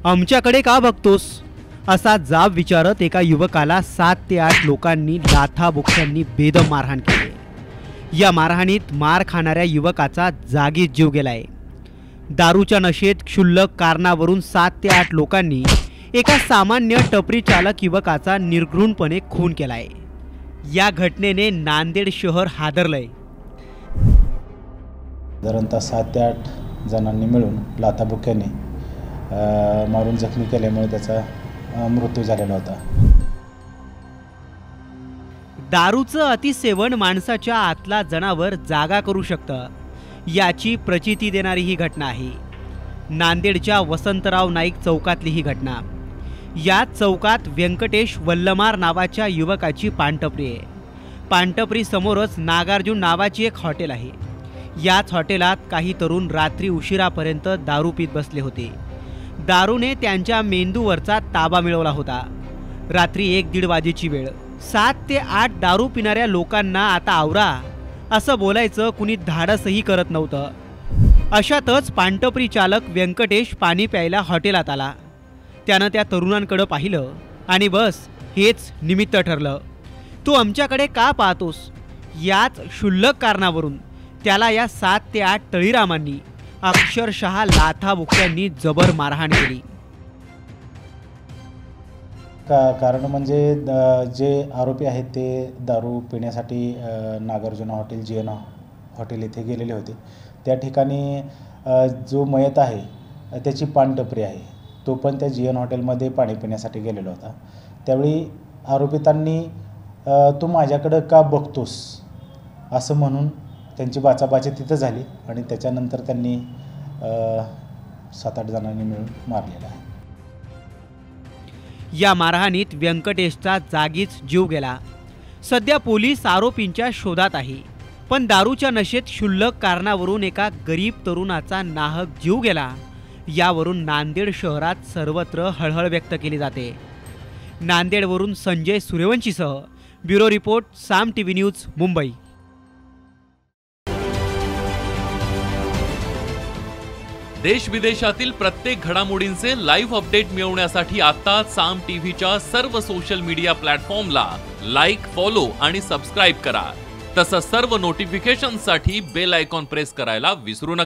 आमच्याकडे का बघतोस असा जाब विचारत एका युवकाला 7 ते 8 लोकांनी लाथाबुक्क्यांनी बेदम मारहाण केली। या मारहाणीत मार खाणाऱ्या युवकाचा जागीच जीव गेलाय। दारूच्या नशेत क्षुल्लक कारणावरून 7 ते 8 लोकांनी एका सामान्य टपरी चालक युवकाचा निर्घृणपणे खून केलाय। या घटनेने नांदेड शहर हादरलंय। साधारणतः 7 ते 8 जणांनी मिळून लाथाबुक्क्याने मारून जखमी केल्यामुळे त्याचा मृत्यू झालेला होता। दारूचं अतिसेवन माणसाच्या आतला जनावर जागा करू शकतं, याची प्रचिती देणारी ही घटना आहे। नांदेडच्या वसंतराव नाईक चौकातली ही घटना। या चौकात व्यंकटेश वल्लमार नावाच्या युवकाची पानटपरी आहे। पानटपरी समोरच नागार्जुन नावाची एक हॉटेल आहे। याच हॉटेलात काही तरुण रात्री उशिरापर्यंत दारू पीत बसले होते। दारूने त्यांच्या मेंदूवरचा ताबा मिळवला होता। रात्री 1-1:30 वाजेची वेळ। 7 ते 8 दारू पिणाऱ्या लोकांना आता आवरा असं बोलायचं कुणी धाडसही करत नव्हतं। अशातच पानटपरी चालक व्यंकटेश पाणी प्यायला हॉटेलात आला। त्यानं त्या तरुणांकडे पाहिलं आणि बस हेच निमित्त ठरलं। तू आमच्याकडे का पाहतोस याच क्षुल्लक कारणावरून त्याला या 7 ते 8 तळीरामांनी अक्षरशः लाथाबुक्क्यांनी जबर मारहाण केली। कारण म्हणजे जे आरोपी आहेत ते दारू पिण्यासाठी नागार्जुन हॉटेल GN हॉटेल येथे गेलेले होते। त्या ठिकाणी जो मयत आहे त्याची पानटपरी आहे, तो पण त्या GN हॉटेलमध्ये पाणी पिण्यासाठी गेलेला होता। त्यावेळी आरोपितांनी तू माझ्याकडे का बघतोस असं म्हणून त्यांची बाचाबाची तिथं झाली आणि त्याच्यानंतर त्यांनी 7-8 जणांनी मिळून मारलेला आहे। या मारहाणीत व्यंकटेशचा जागीच जीव गेला। सध्या पोलीस आरोपींच्या शोधात आहे, पण दारूच्या नशेत क्षुल्लक कारणावरून एका गरीब तरुणाचा नाहक जीव गेला, यावरून नांदेड शहरात सर्वत्र हळहळ व्यक्त केली जाते। नांदेडवरून संजय सूर्यवंशीसह ब्युरो रिपोर्ट, साम TV न्यूज, मुंबई। देश विदेशातील प्रत्येक घडामोडींचे लाईव्ह अपडेट मिळवण्यासाठी आता साम टीव्हीच्या सर्व सोशल मीडिया प्लॅटफॉर्मला लाईक, फॉलो आणि सबस्क्राईब करा। तसंच सर्व नोटिफिकेशनसाठी बेल आयकॉन प्रेस करायला विसरू नका।